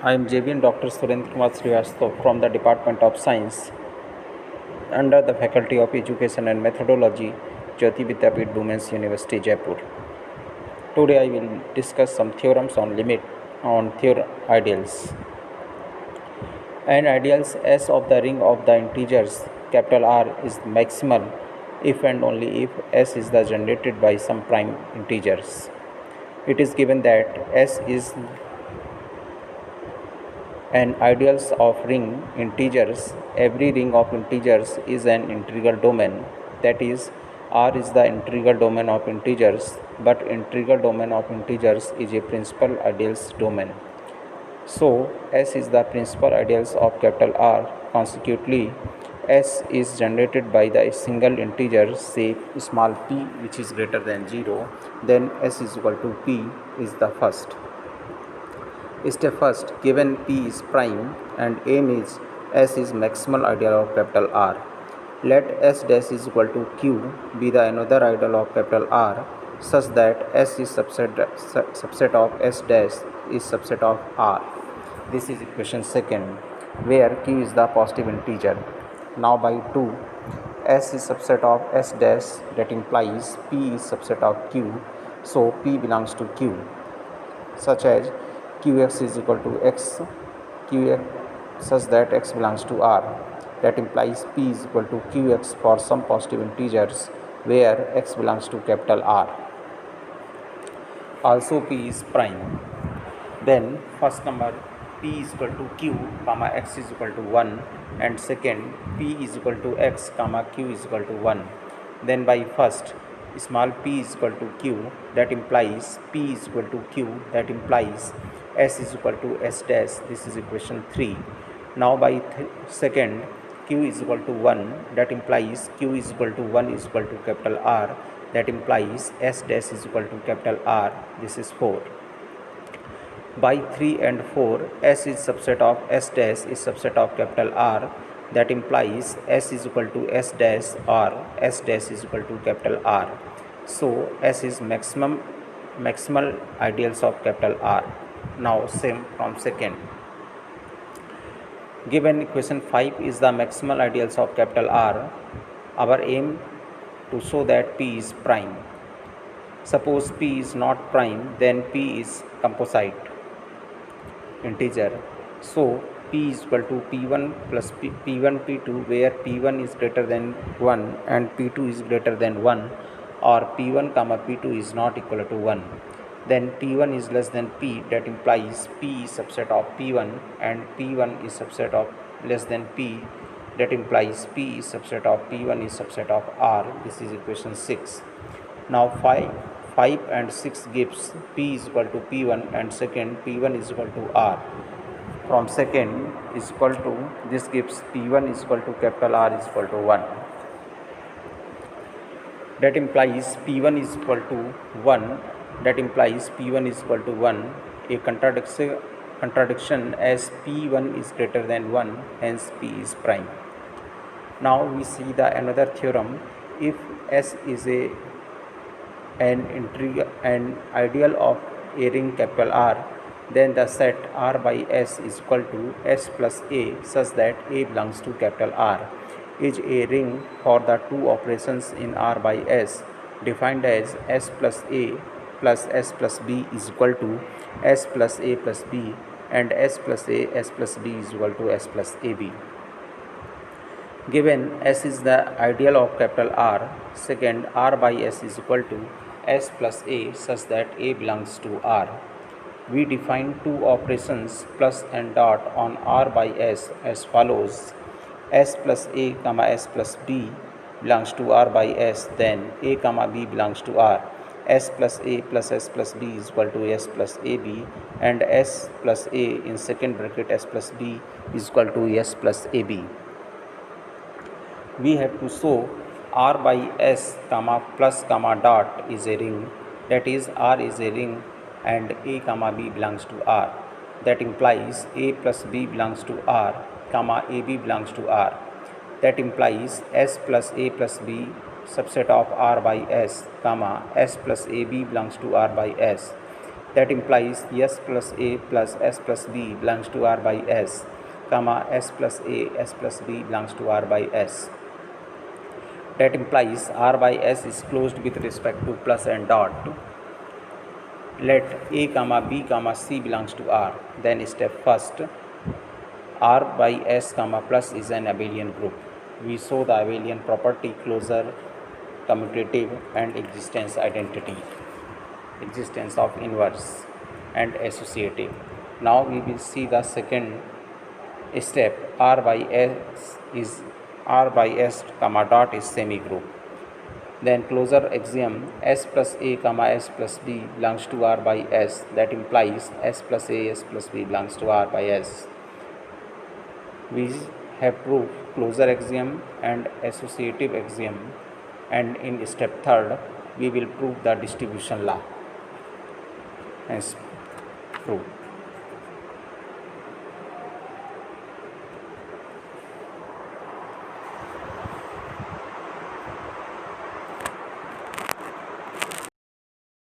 I am JVN Dr. Surendra Kumar Srivastava from the Department of Science under the Faculty of Education and Methodology, Jyoti Vidyapeeth Women's University, Jaipur. Today I will discuss some theorems on limit on ideals. An ideals S of the ring of the integers capital R is maximal if and only if S is the generated by some prime integers. It is given that S is an ideals of ring integers. Every ring of integers is an integral domain, that is, R is the integral domain of integers, but integral domain of integers is a principal ideals domain. So S is the principal ideals of capital R. Consequently, S is generated by the single integer, say small p, which is greater than 0, then S is equal to p is the first. Step first, given p is prime and aim is S is maximal ideal of capital R. Let S dash is equal to Q be the another ideal of capital R such that S is subset of S dash is subset of R. This is equation second, where Q is the positive integer. Now by 2, S is subset of S dash, that implies P is subset of Q, so P belongs to Q, such as Qx is equal to X, Qx such that X belongs to R. That implies P is equal to Qx for some positive integers where X belongs to capital R. Also P is prime. Then first number P is equal to Q, comma X is equal to 1, and second P is equal to X, comma Q is equal to 1. Then by first small p is equal to Q, that implies P is equal to Q, that implies S is equal to S dash. This is equation 3. Now by second Q is equal to 1, that implies Q is equal to 1 is equal to capital R, that implies S dash is equal to capital R. This is 4. By 3 and 4, S is subset of S dash is subset of capital R, that implies S is equal to S dash or S dash is equal to capital R. So S is maximal ideals of capital R. Now same from second. Given equation 5 is the maximal ideals of capital R, our aim to show that P is prime. Suppose P is not prime, then P is composite integer. So P is equal to P1 plus P1 P2, where P1 is greater than 1 and P2 is greater than 1, or P1 comma P2 is not equal to 1. Then P1 is less than P, that implies P is subset of P1 and P1 is subset of less than P, that implies P is subset of P1 is subset of R. This is equation 6. Now 5 and 6 gives P is equal to P1 and second P1 is equal to R. From second is equal to, this gives P1 is equal to capital R is equal to 1. That implies P1 is equal to 1. That implies P1 is equal to 1. A contradiction as P1 is greater than 1, hence P is prime. Now we see the another theorem. If S is an ideal of a ring capital R, then the set R by S is equal to S plus A such that A belongs to capital R is a ring for the two operations in R by S, defined as S plus A plus S plus B is equal to S plus A plus B, and S plus A S plus B is equal to S plus AB. Given S is the ideal of capital R, second R by S is equal to S plus A such that A belongs to R. We define two operations plus and dot on R by S as follows: S plus A comma S plus B belongs to R by S, then A comma B belongs to R. S plus A plus S plus B is equal to S plus AB, and S plus A in second bracket S plus B is equal to S plus AB. We have to show R by S comma plus comma dot is a ring, that is R is a ring and A comma B belongs to R. That implies A plus B belongs to R, comma AB belongs to R. That implies S plus A plus B subset of R by S, comma S plus AB belongs to R by S. That implies S plus A plus S plus B belongs to R by S, comma S plus A, S plus B belongs to R by S. That implies R by S is closed with respect to plus and dot. Let A comma B comma C belongs to R. Then step first, R by S comma plus is an abelian group. We show the abelian property closure, commutative and existence identity, existence of inverse and associative. Now we will see the second step. R by S comma dot is semi group. Then closure axiom S plus A comma S plus B belongs to R by S. That implies S plus A, S plus B belongs to R by S. We have proved closure axiom and associative axiom, and in step third we will prove the distribution law. Hence proved.